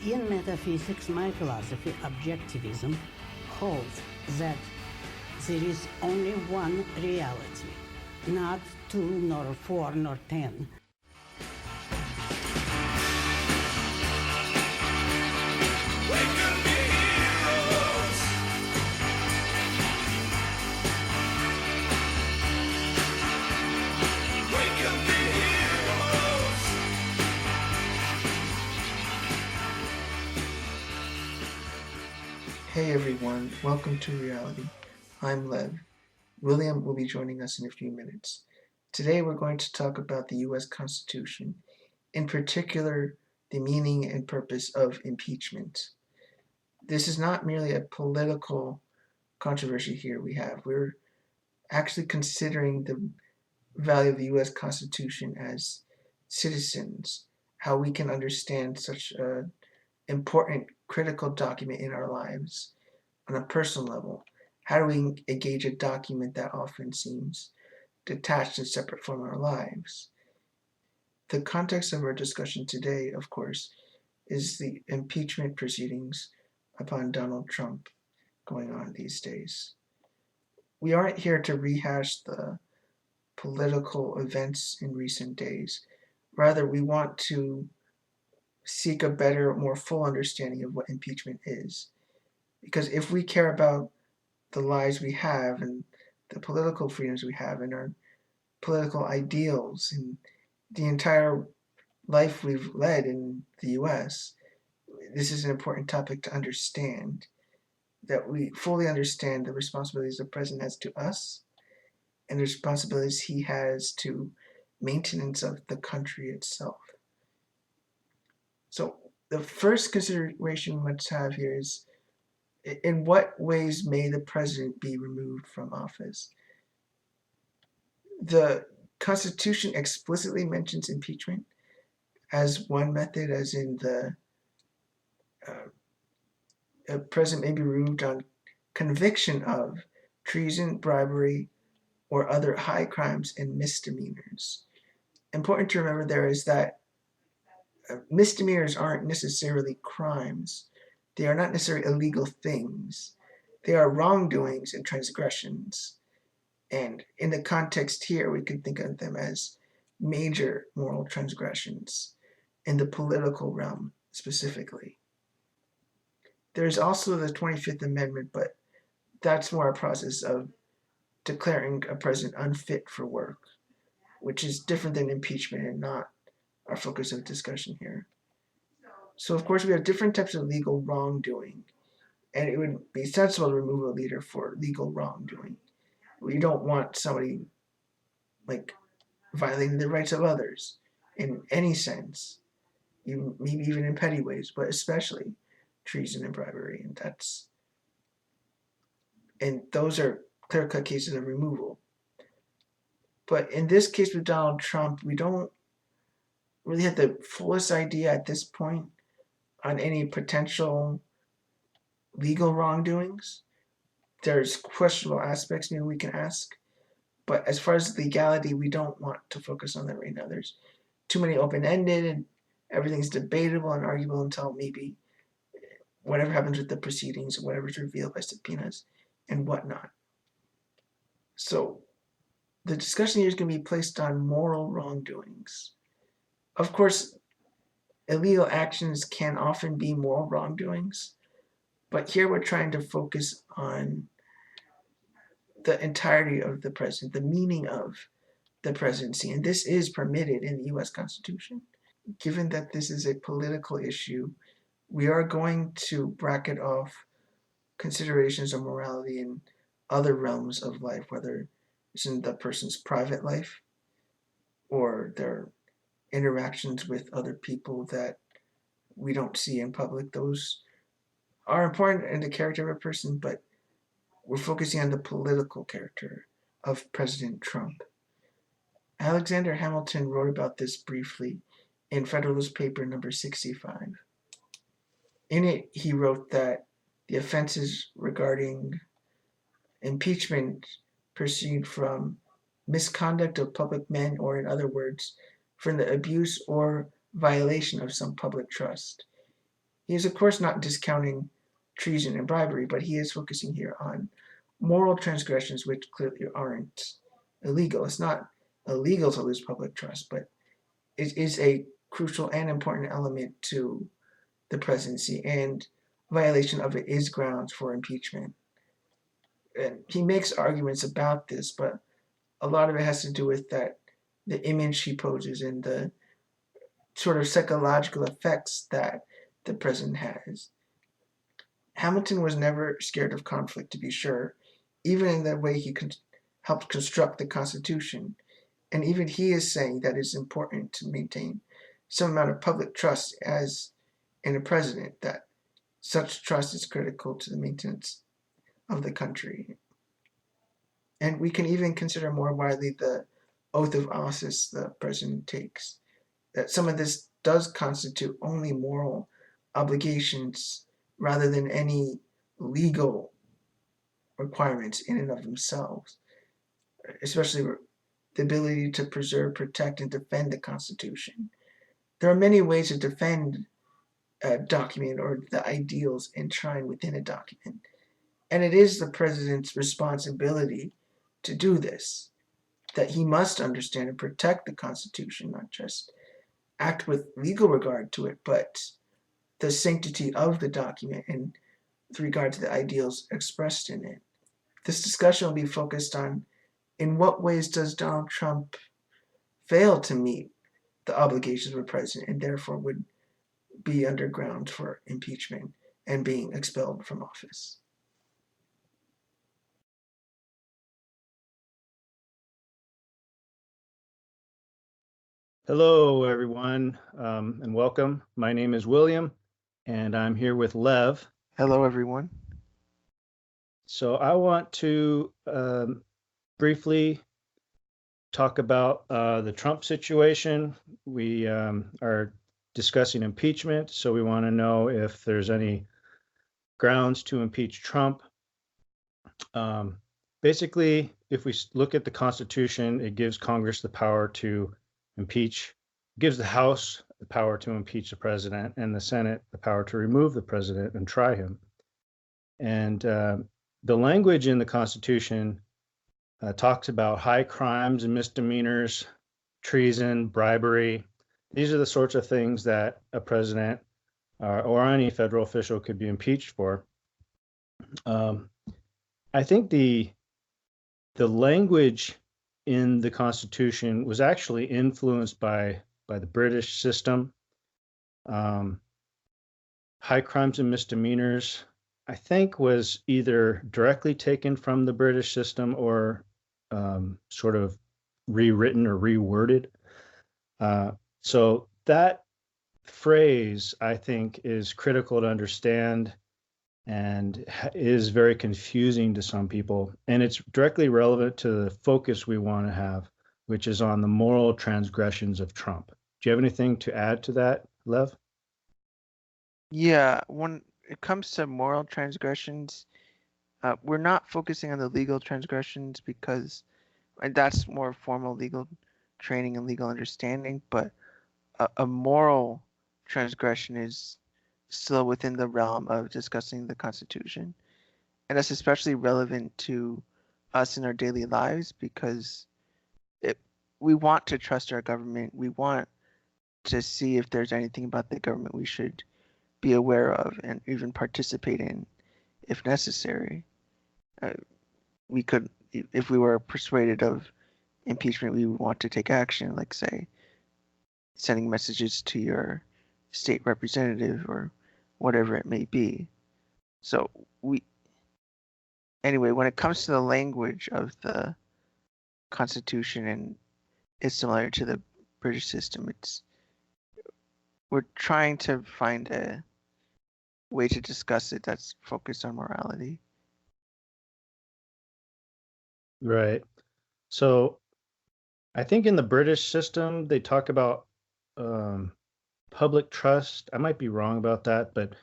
In metaphysics, my philosophy, objectivism, holds that there is only one reality, not two, nor four, nor 10. Hey everyone, welcome to Reality. I'm Lev. William will be joining us in a few minutes. Today we're going to talk about the U.S. Constitution, in particular the meaning and purpose of impeachment. This is not merely a political controversy here we're actually considering the value of the U.S. Constitution as citizens, how we can understand such an important critical document in our lives on a personal level. How do we engage a document that often seems detached and separate from our lives? The context of our discussion today, of course, is the impeachment proceedings upon Donald Trump going on these days. We aren't here to rehash the political events in recent days. Rather, we want to seek a better, more full understanding of what impeachment is. Because if we care about the lives we have and the political freedoms we have and our political ideals and the entire life we've led in the US, this is an important topic to understand, that we fully understand the responsibilities the president has to us and the responsibilities he has to maintenance of the country itself. So the first consideration we must have here is, in what ways may the president be removed from office? The Constitution explicitly mentions impeachment as one method, as in a president may be removed on conviction of treason, bribery, or other high crimes and misdemeanors. Important to remember there is that misdemeanors aren't necessarily crimes. They are not necessarily illegal things. They are wrongdoings and transgressions. And in the context here, we could think of them as major moral transgressions in the political realm specifically. There's also the 25th Amendment, but that's more a process of declaring a president unfit for work, which is different than impeachment and not our focus of discussion here. So, of course, we have different types of legal wrongdoing, and it would be sensible to remove a leader for legal wrongdoing. We don't want somebody like violating the rights of others in any sense, maybe even in petty ways, but especially treason and bribery, and those are clear-cut cases of removal. But in this case with Donald Trump, we don't really have the fullest idea at this point on any potential legal wrongdoings. There's questionable aspects maybe we can ask, but as far as legality, we don't want to focus on that right now. There's too many open-ended, and everything's debatable and arguable until maybe whatever happens with the proceedings, whatever's revealed by subpoenas and whatnot. So the discussion here is going to be placed on moral wrongdoings. Of course, illegal actions can often be moral wrongdoings, but here we're trying to focus on the entirety of the president, the meaning of the presidency, and this is permitted in the U.S. Constitution. Given that this is a political issue, we are going to bracket off considerations of morality in other realms of life, whether it's in the person's private life or their interactions with other people that we don't see in public. Those are important in the character of a person, but we're focusing on the political character of President Trump. Alexander Hamilton wrote about this briefly in Federalist Paper number 65. In it, he wrote that the offenses regarding impeachment proceed from misconduct of public men, or in other words, from the abuse or violation of some public trust. He is, of course, not discounting treason and bribery, but he is focusing here on moral transgressions which clearly aren't illegal. It's not illegal to lose public trust, but it is a crucial and important element to the presidency, and violation of it is grounds for impeachment. And he makes arguments about this, but a lot of it has to do with that the image he poses and the sort of psychological effects that the president has. Hamilton was never scared of conflict, to be sure, even in the way he helped construct the Constitution. And even he is saying that it's important to maintain some amount of public trust as in a president, that such trust is critical to the maintenance of the country. And we can even consider more widely the oath of office the president takes, that some of this does constitute only moral obligations rather than any legal requirements in and of themselves, especially the ability to preserve, protect, and defend the Constitution. There are many ways to defend a document or the ideals enshrined within a document, and it is the president's responsibility to do this, that he must understand and protect the Constitution, not just act with legal regard to it, but the sanctity of the document and with regard to the ideals expressed in it. This discussion will be focused on in what ways does Donald Trump fail to meet the obligations of a president and therefore would be under grounds for impeachment and being expelled from office. Hello, everyone, and welcome. My name is William, and I'm here with Lev. Hello, everyone. So I want to briefly talk about the Trump situation. We are discussing impeachment, so we want to know if there's any grounds to impeach Trump. Basically, if we look at the Constitution, it gives Congress the power to impeach, gives the House the power to impeach the president, and the Senate the power to remove the president and try him. And the language in the Constitution talks about high crimes and misdemeanors, treason, bribery. These are the sorts of things that a president or any federal official could be impeached for. I think the language in the Constitution was actually influenced by the British system. High crimes and misdemeanors, I think, was either directly taken from the British system or sort of rewritten or reworded. So that phrase, I think, is critical to understand and is very confusing to some people. And it's directly relevant to the focus we want to have, which is on the moral transgressions of Trump. Do you have anything to add to that, Lev? Yeah, when it comes to moral transgressions, we're not focusing on the legal transgressions because that's more formal legal training and legal understanding, but a moral transgression is still within the realm of discussing the Constitution. And that's especially relevant to us in our daily lives because we want to trust our government. We want to see if there's anything about the government we should be aware of and even participate in if necessary. We could, if we were persuaded of impeachment, we would want to take action, like say sending messages to your state representative or whatever it may be. So anyway, when it comes to the language of the Constitution, and it's similar to the British system, we're trying to find a way to discuss it that's focused on morality. Right. So I think in the British system, they talk about public trust. I might be wrong about that, but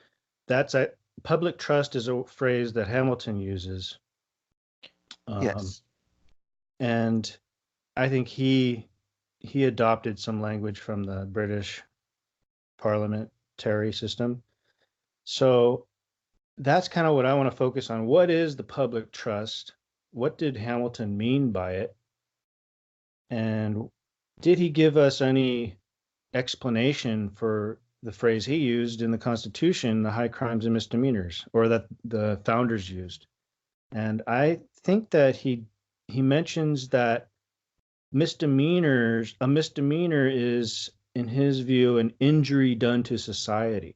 public trust is a phrase that Hamilton uses. Yes. And I think he adopted some language from the British parliamentary system. So that's kind of what I want to focus on. What is the public trust? What did Hamilton mean by it? And did he give us any explanation for the phrase he used in the Constitution, the high crimes and misdemeanors, or that the founders used? And I think that he mentions that a misdemeanor is, in his view, an injury done to society.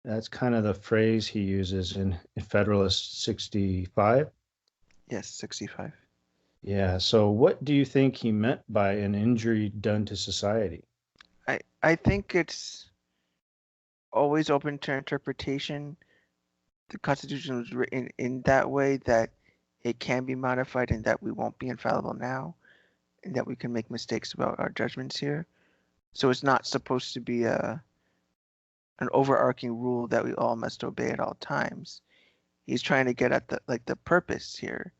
That's kind of the phrase he uses in Federalist 65. Yes, 65. Yeah. So what do you think he meant by an injury done to society? I think it's always open to interpretation. The Constitution was written in that way that it can be modified and that we won't be infallible now and that we can make mistakes about our judgments here. So it's not supposed to be an overarching rule that we all must obey at all times. He's trying to get at the purpose here.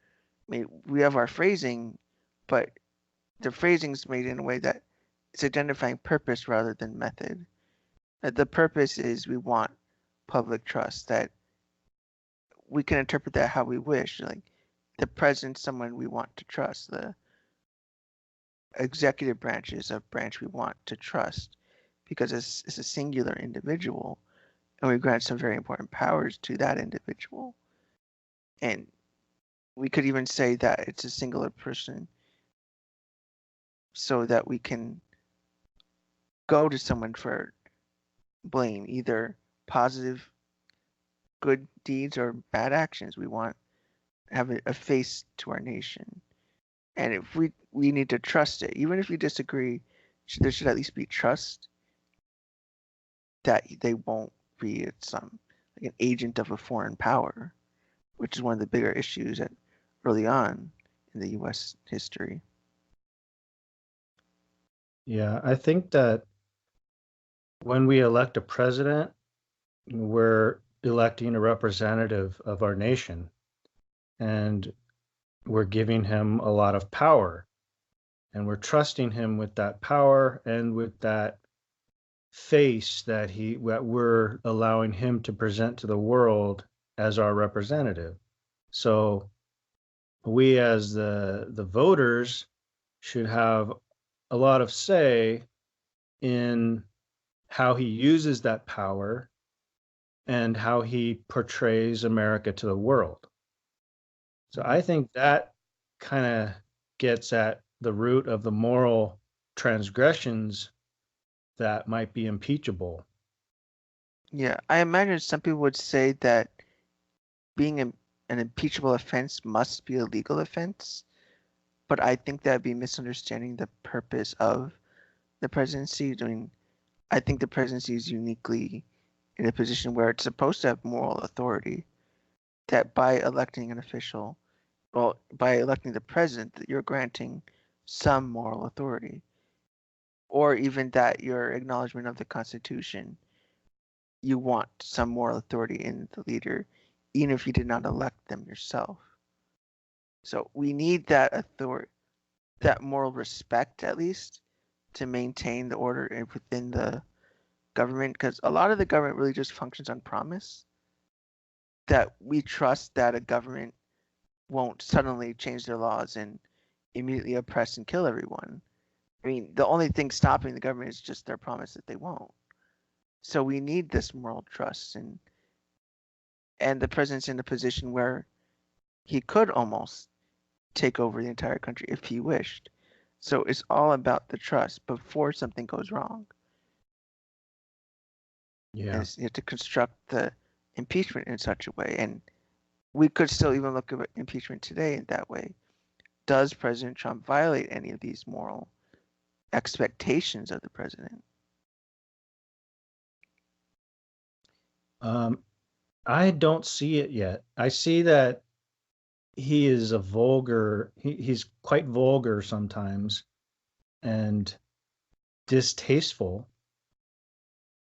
I mean, we have our phrasing, but the phrasing's made in a way that it's identifying purpose rather than method. The purpose is we want public trust, that we can interpret that how we wish. Like the president's someone we want to trust. The executive branch is a branch we want to trust because it's a singular individual and we grant some very important powers to that individual. And we could even say that it's a singular person so that we can go to someone for blame, either positive, good deeds or bad actions. We want to have a face to our nation. And if we need to trust it, even if you disagree, there should at least be trust that they won't be some like an agent of a foreign power, which is one of the bigger issues early on in the U.S. history. Yeah, I think that when we elect a president, we're electing a representative of our nation, and we're giving him a lot of power, and we're trusting him with that power and with that face that we're allowing him to present to the world as our representative. So we as the voters should have a lot of say in how he uses that power and how he portrays America to the world. So I think that kind of gets at the root of the moral transgressions that might be impeachable. Yeah, I imagine some people would say that being an impeachable offense must be a legal offense, but I think that'd be misunderstanding the purpose of the presidency. I mean, I think the presidency is uniquely in a position where it's supposed to have moral authority, that by electing an official, well, by electing the president, that you're granting some moral authority, or even that your acknowledgement of the Constitution, you want some moral authority in the leader, even if you did not elect them yourself. So we need that authority, that moral respect at least, to maintain the order within the government, because a lot of the government really just functions on promise, that we trust that a government won't suddenly change their laws and immediately oppress and kill everyone. I mean, the only thing stopping the government is just their promise that they won't. So we need this moral trust, and the president's in a position where he could almost take over the entire country if he wished. So it's all about the trust before something goes wrong. Yeah. And you have to construct the impeachment in such a way. And we could still even look at impeachment today in that way. Does President Trump violate any of these moral expectations of the president? I don't see it yet. I see that he is he's quite vulgar sometimes and distasteful,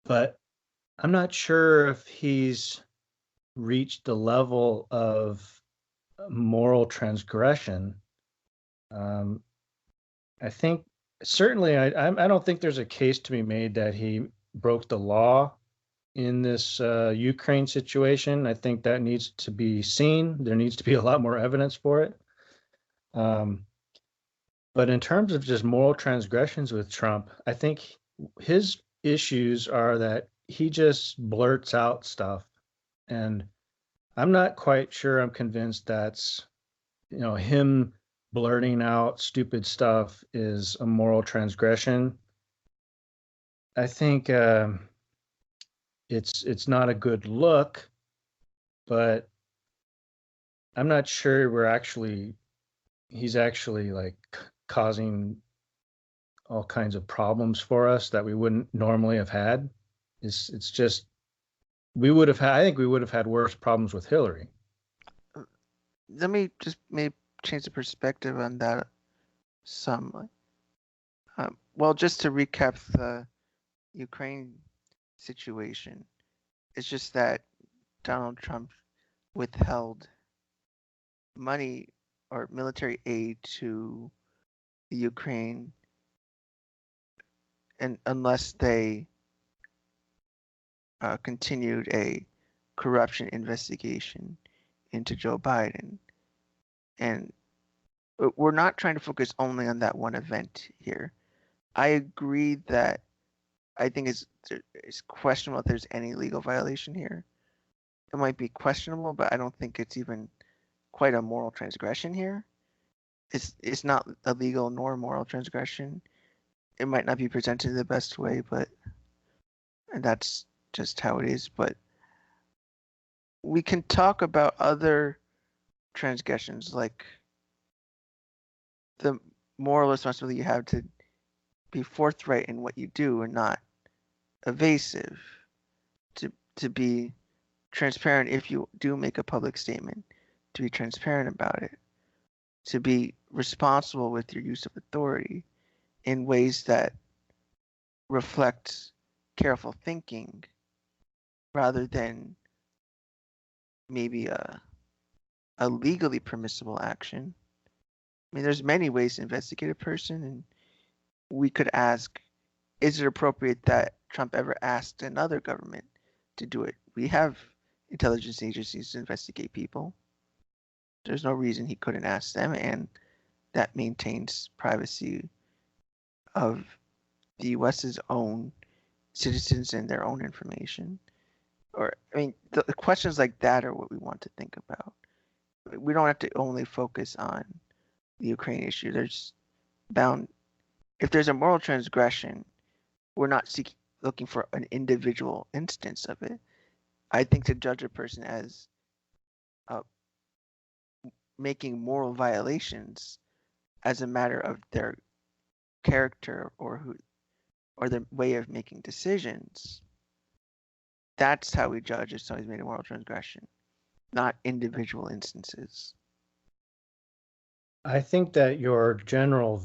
but I'm not sure if he's reached the level of moral transgression. I think certainly I don't think there's a case to be made that he broke the law in this Ukraine situation. I think that needs to be seen. There needs to be a lot more evidence for it. But in terms of just moral transgressions with Trump, I think his issues are that he just blurts out stuff. And I'm not quite sure I'm convinced that's, him blurting out stupid stuff is a moral transgression. I think it's not a good look, but I'm not sure he's actually like causing all kinds of problems for us that we wouldn't normally have had. It's just I think we would have had worse problems with Hillary. Let me just maybe change the perspective on that some. Well, just to recap the Ukraine situation, it's just that Donald Trump withheld money or military aid to the Ukraine, and unless they continued a corruption investigation into Joe Biden. And we're not trying to focus only on that one event here. I agree that I think it's questionable if there's any legal violation here. It might be questionable, but I don't think it's even quite a moral transgression here. It's not a legal nor moral transgression. It might not be presented the best way, and that's just how it is. But we can talk about other transgressions, like the moral responsibility you have to be forthright in what you do and not evasive, to be transparent if you do make a public statement, to be transparent about it, to be responsible with your use of authority in ways that reflect careful thinking rather than maybe a legally permissible action. I mean, there's many ways to investigate a person, and we could ask, is it appropriate that Trump ever asked another government to do it? We have intelligence agencies to investigate people. There's no reason he couldn't ask them, and that maintains privacy of the US's own citizens and their own information. Or, I mean, the questions like that are what we want to think about. We don't have to only focus on the Ukraine issue. If there's a moral transgression, we're not looking for an individual instance of it. I think to judge a person as making moral violations as a matter of their character or their way of making decisions, that's how we judge if somebody's made a moral transgression, not individual instances. I think that your general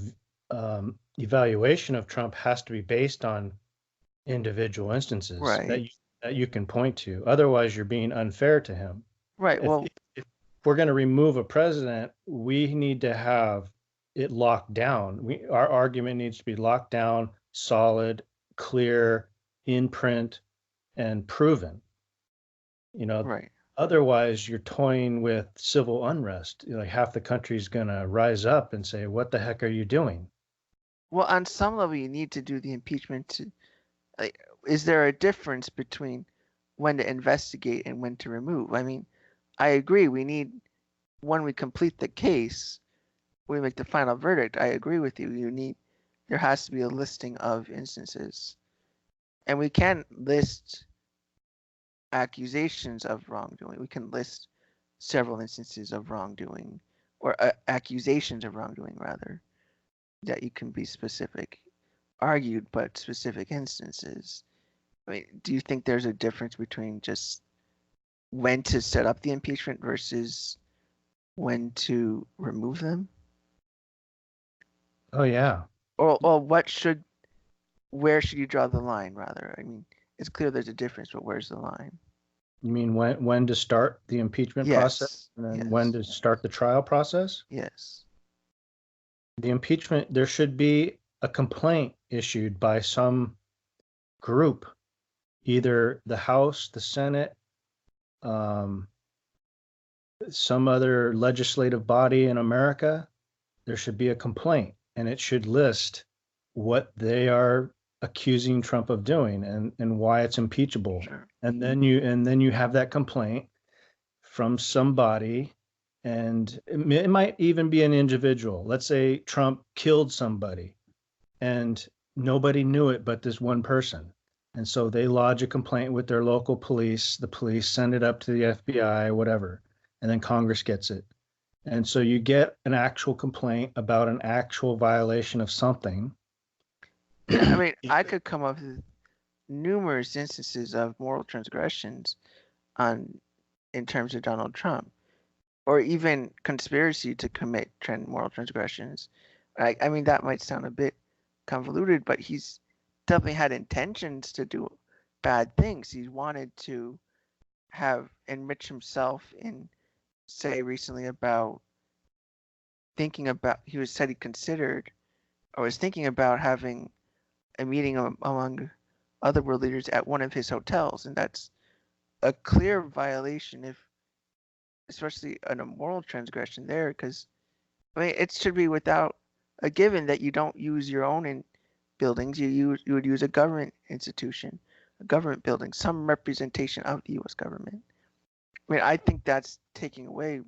evaluation of Trump has to be based on individual instances Right. that you can point to. Otherwise, you're being unfair to him. Right. If we're going to remove a president, we need to have it locked down. Our argument needs to be locked down, solid, clear, in print, and proven. Right. Otherwise, you're toying with civil unrest. Like half the country's going to rise up and say, "What the heck are you doing?" Well, on some level, you need to do the impeachment. Is there a difference between when to investigate and when to remove? I mean, I agree. When we complete the case, we make the final verdict. I agree with you. There has to be a listing of instances, and we can list accusations of wrongdoing. We can list several instances of wrongdoing, or accusations of wrongdoing, rather, that you can be specific, argued, but specific instances. I mean, do you think there's a difference between just when to set up the impeachment versus when to remove them? Oh, yeah. Or where should you draw the line, rather? I mean, it's clear there's a difference, but where's the line? You mean when to start the impeachment process and then when to start the trial process? Yes. The impeachment, there should be a complaint issued by some group either the House, the Senate, um, some other legislative body in America, there should be a complaint, and it should list what they are accusing Trump of doing and why it's impeachable. Sure. And then you have that complaint from somebody, and it might even be an individual. Let's say Trump killed somebody and nobody knew it but this one person. And so they lodge a complaint with their local police. The police send it up to the FBI, whatever, and then Congress gets it. And so you get an actual complaint about an actual violation of something. I mean, I could come up with numerous instances of moral transgressions in terms of Donald Trump, or even conspiracy to commit moral transgressions. I mean, that might sound a bit convoluted, but he's definitely had intentions to do bad things. He's wanted to enrich himself in, say, recently about he said he considered or was thinking about having a meeting among other world leaders at one of his hotels, and that's a clear violation, especially a moral transgression there, because I mean it should be without a given that you don't use your own buildings. You would use a government institution, a government building, some representation of the U.S. government. I mean, I think that's taking away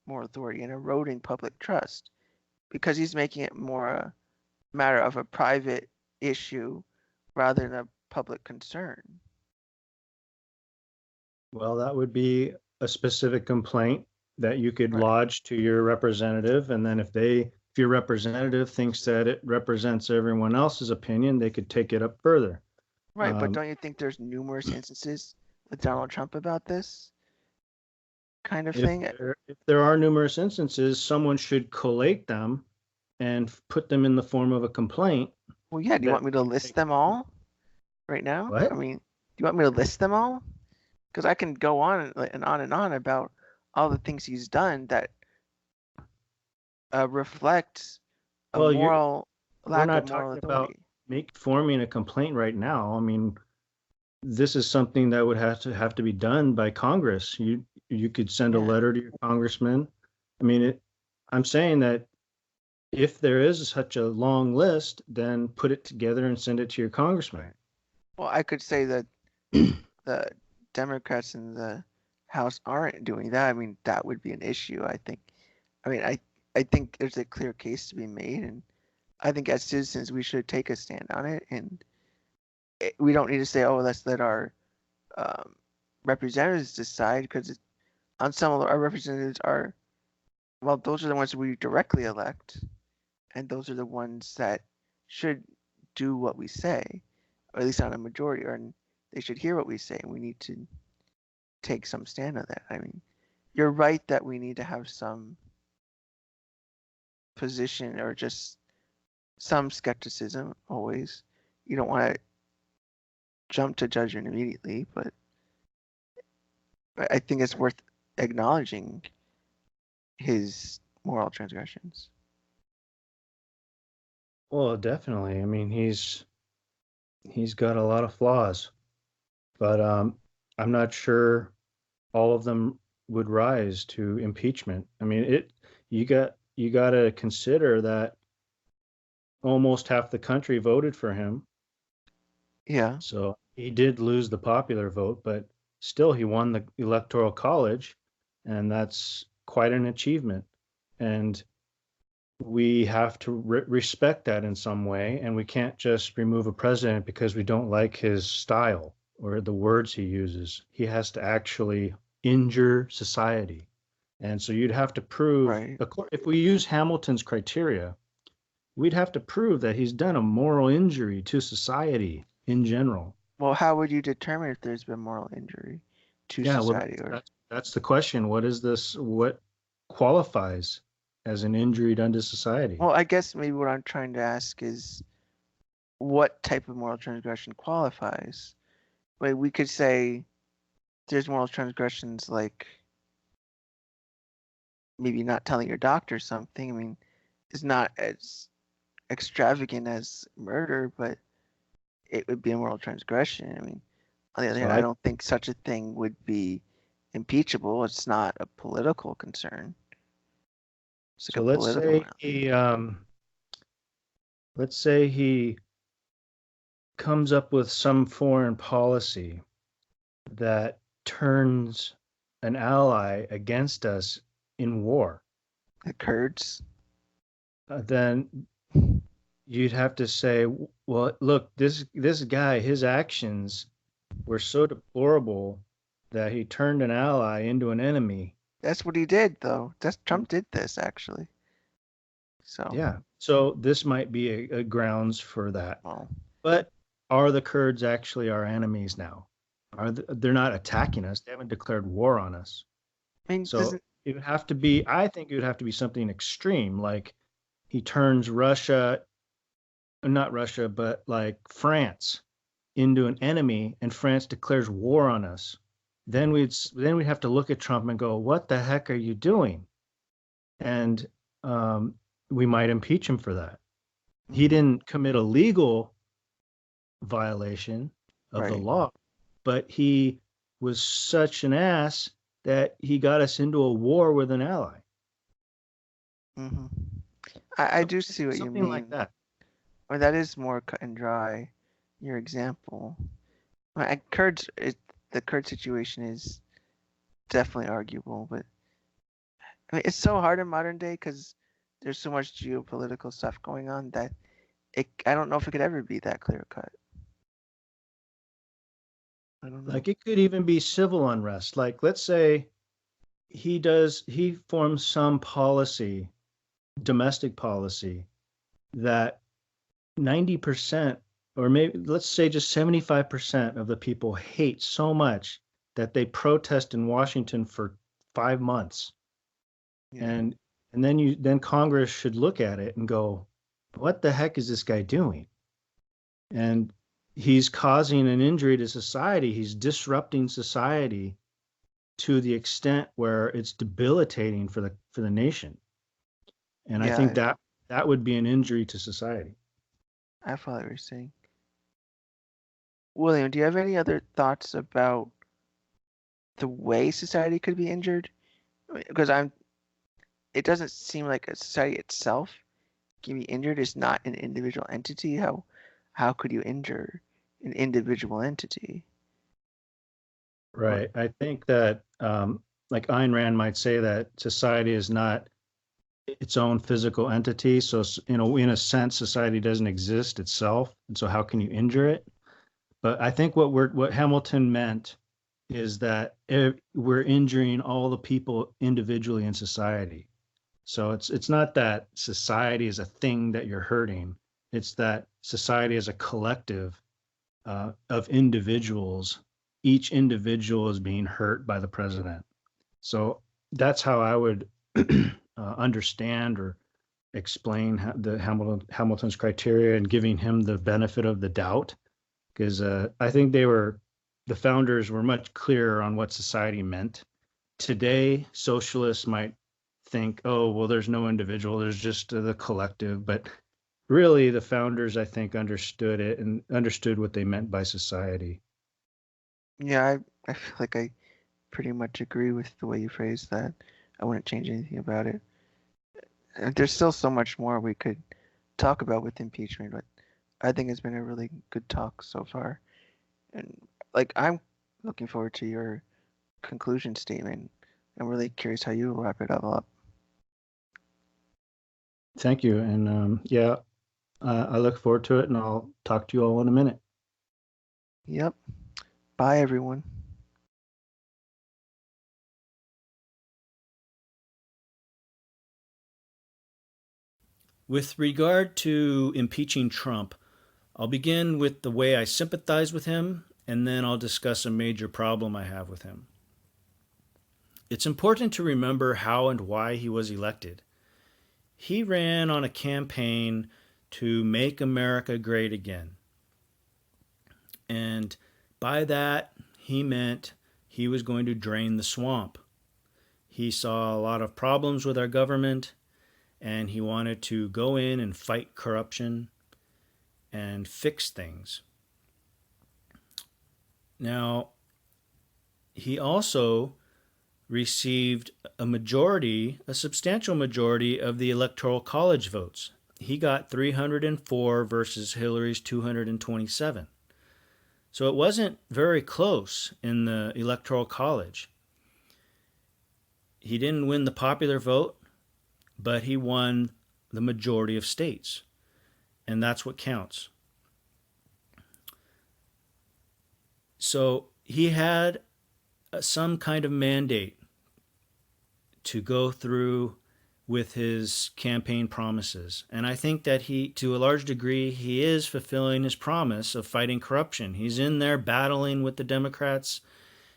more authority and eroding public trust, because he's making it more a matter of a private issue rather than a public concern. Well, that would be a specific complaint that you could Right. lodge to your representative. And then if your representative thinks that it represents everyone else's opinion, they could take it up further. Right, but don't you think there's numerous instances with Donald Trump about this kind of thing? If there are numerous instances, someone should collate them and put them in the form of a complaint. Well, yeah, do you want me to list them all right now? What? I mean, do you want me to list them all? Because I can go on and on about all the things he's done that reflect a Well, lack not of moral talking about authority. forming a complaint right now. I mean, this is something that would have to be done by Congress. You could send a Yeah. letter to your congressman. I mean, I'm saying that if there is such a long list, then put it together and send it to your congressman. Well, I could say that the Democrats in the House aren't doing that. I mean, that would be an issue, I think. I mean, I think there's a clear case to be made, and I think as citizens we should take a stand on it, and we don't need to say, oh, let's let our representatives decide, because on some of our representatives are, well, those are the ones we directly elect, and those are the ones that should do what we say, or at least on a majority, or they should hear what we say, and we need to take some stand on that. I mean, you're right that we need to have some position or just some skepticism always. You don't want to jump to judgment immediately, but I think it's worth acknowledging his moral transgressions. Well, definitely. I mean, he's got a lot of flaws, but I'm not sure all of them would rise to impeachment. I mean, you got to consider that almost half the country voted for him. Yeah. So he did lose the popular vote, but still he won the electoral college, and that's quite an achievement. And we have to respect that in some way, and we can't just remove a president because we don't like his style or the words he uses. He has to actually injure society. And so you'd have to prove, Right. if we use Hamilton's criteria, we'd have to prove that he's done a moral injury to society in general. Well, how would you determine if there's been moral injury to society? That's the question. What qualifies as an injury done to society? Well, I guess maybe what I'm trying to ask is what type of moral transgression qualifies? Like, we could say there's moral transgressions like maybe not telling your doctor something. I mean, it's not as extravagant as murder, but it would be a moral transgression. I mean, On the other So hand, I don't think such a thing would be impeachable. It's not a political concern. It's like so a let's political say he comes up with some foreign policy that turns an ally against us in war. the Kurds. Then you'd have to say, well, look, this guy, his actions were so deplorable that he turned an ally into an enemy. That's what he did, though. Trump did this actually. So Yeah. So this might be a grounds for that. well, But are the Kurds actually our enemies now? They're not attacking us. They haven't declared war on us. I mean, So doesn't it would have to be, I think it would have to be something extreme, like he turns Russia, not Russia, but like France into an enemy and France declares war on us. Then we'd have to look at Trump and go, what the heck are you doing? And we might impeach him for that. He didn't commit a legal violation of the Right. law, but he was such an ass that he got us into a war with an ally. hmm I do see what you Something mean. like that. Or that is more cut and dry. Your example. The Kurd situation is definitely arguable, but I mean, it's so hard in modern day because there's so much geopolitical stuff going on that I don't know if it could ever be that clear cut. I don't know. Like it could even be civil unrest. Like let's say he forms some policy, domestic policy that 90% or maybe let's say just 75% of the people hate so much that they protest in Washington for 5 months. Yeah. And then Congress should look at it and go, what the heck is this guy doing? And he's causing an injury to society. He's disrupting society to the extent where it's debilitating for the nation. And I think that would be an injury to society. I follow what you're saying. William, do you have any other thoughts about the way society could be injured? Because it doesn't seem like a society itself can be injured. It's not an individual entity. How could you injure an individual entity? Right. I think that like Ayn Rand might say that society is not its own physical entity. So, in a sense, society doesn't exist itself. And so how can you injure it? But I think what Hamilton meant is that we're injuring all the people individually in society. So it's not that society is a thing that you're hurting. It's that society is a collective of individuals. Each individual is being hurt by the president. So that's how I would understand or explain the Hamilton's criteria and giving him the benefit of the doubt, because I think the founders were much clearer on what society meant. Today, socialists might think, oh, well, there's no individual, there's just the collective. But really, the founders, I think, understood it and understood what they meant by society. Yeah, I feel like I pretty much agree with the way you phrased that. I wouldn't change anything about it. And there's still so much more we could talk about with impeachment, but I think it's been a really good talk so far. And like I'm looking forward to your conclusion statement. I'm really curious how you wrap it up. Thank you. And I look forward to it, and I'll talk to you all in a minute. Yep. Bye, everyone. With regard to impeaching Trump, I'll begin with the way I sympathize with him, and then I'll discuss a major problem I have with him. It's important to remember how and why he was elected. He ran on a campaign to make America great again. And by that, he meant he was going to drain the swamp. He saw a lot of problems with our government, and he wanted to go in and fight corruption and fix things. Now, he also received a substantial majority of the Electoral College votes. He got 304 versus Hillary's 227. So it wasn't very close in the Electoral College. He didn't win the popular vote, but he won the majority of states. And that's what counts. So he had some kind of mandate to go through with his campaign promises. And I think that to a large degree, he is fulfilling his promise of fighting corruption. He's in there battling with the Democrats.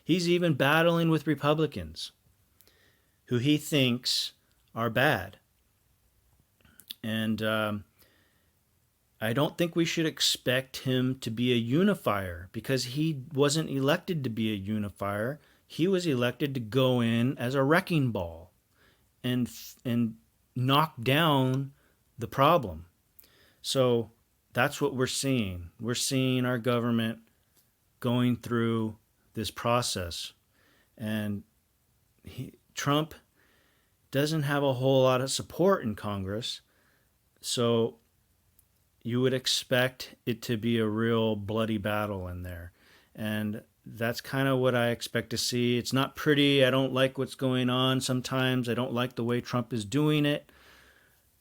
He's even battling with Republicans who he thinks are bad. And I don't think we should expect him to be a unifier, because he wasn't elected to be a unifier. He was elected to go in as a wrecking ball and knock down the problem. So that's what we're seeing. We're seeing our government going through this process. And Trump doesn't have a whole lot of support in Congress. So you would expect it to be a real bloody battle in there. And that's kind of what I expect to see. It's not pretty. I don't like what's going on sometimes. I don't like the way Trump is doing it.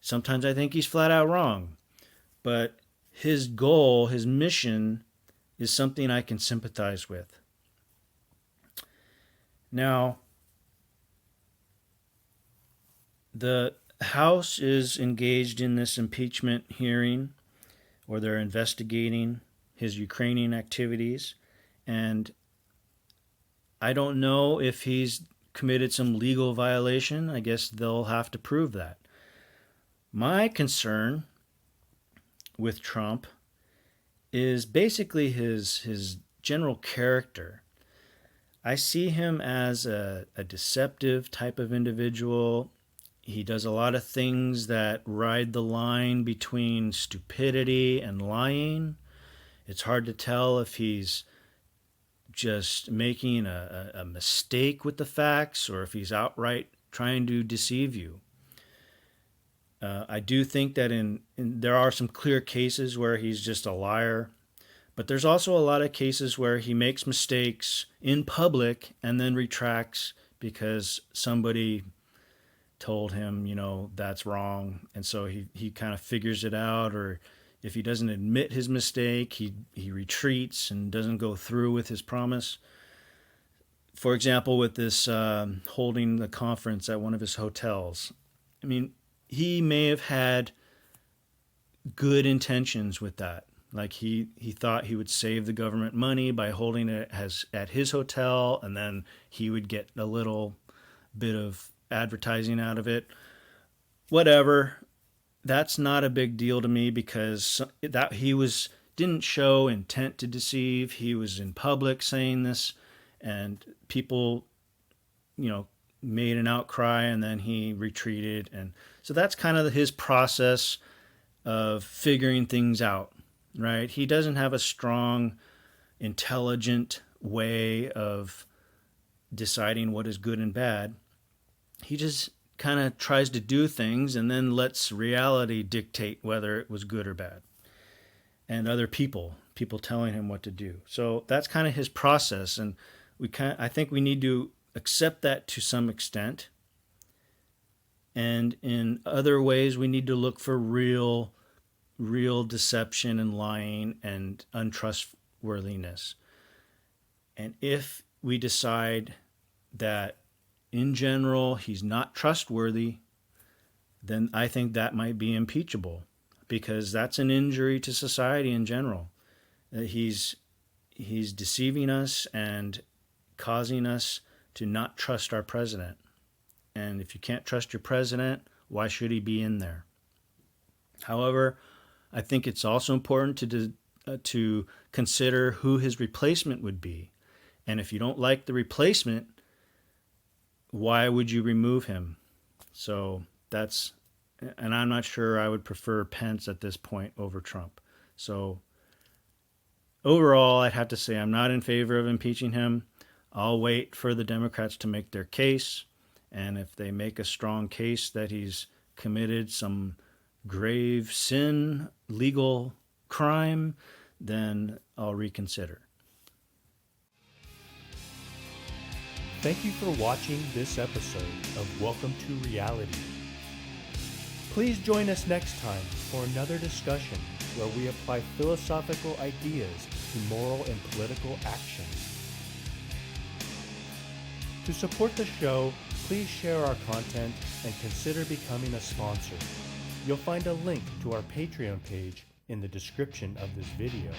Sometimes I think he's flat out wrong. But his goal, his mission, is something I can sympathize with. Now, the House is engaged in this impeachment hearing, or they're investigating his Ukrainian activities. And I don't know if he's committed some legal violation. I guess they'll have to prove that. My concern with Trump is basically his general character. I see him as a deceptive type of individual. He does a lot of things that ride the line between stupidity and lying. It's hard to tell if he's just making a mistake with the facts or if he's outright trying to deceive you. I do think that there are some clear cases where he's just a liar, but there's also a lot of cases where he makes mistakes in public and then retracts because somebody told him, that's wrong. And so he kind of figures it out, or if he doesn't admit his mistake, he retreats and doesn't go through with his promise. For example, with this holding the conference at one of his hotels. I mean, he may have had good intentions with that. Like he thought he would save the government money by holding it at his hotel, and then he would get a little bit of advertising out of it. Whatever. That's not a big deal to me, because that he didn't show intent to deceive. He was in public saying this, and people, made an outcry, and then he retreated. And so that's kind of his process of figuring things out, right? He doesn't have a strong, intelligent way of deciding what is good and bad. He just kind of tries to do things and then lets reality dictate whether it was good or bad, and other people telling him what to do. So that's kind of his process, and I think we need to accept that to some extent. And in other ways, we need to look for real deception and lying and untrustworthiness. And if we decide that in general he's not trustworthy, then I think that might be impeachable, because that's an injury to society in general. He's deceiving us and causing us to not trust our president. And if you can't trust your president, why should he be in there? However, I think it's also important to consider who his replacement would be. And if you don't like the replacement, why would you remove him? So and I'm not sure I would prefer Pence at this point over Trump. So Overall, I'd have to say I'm not in favor of impeaching him. I'll wait for the Democrats to make their case. And if they make a strong case that he's committed some grave sin, legal crime, then I'll reconsider. Thank you for watching this episode of Welcome to Reality. Please join us next time for another discussion where we apply philosophical ideas to moral and political action. To support the show, please share our content and consider becoming a sponsor. You'll find a link to our Patreon page in the description of this video.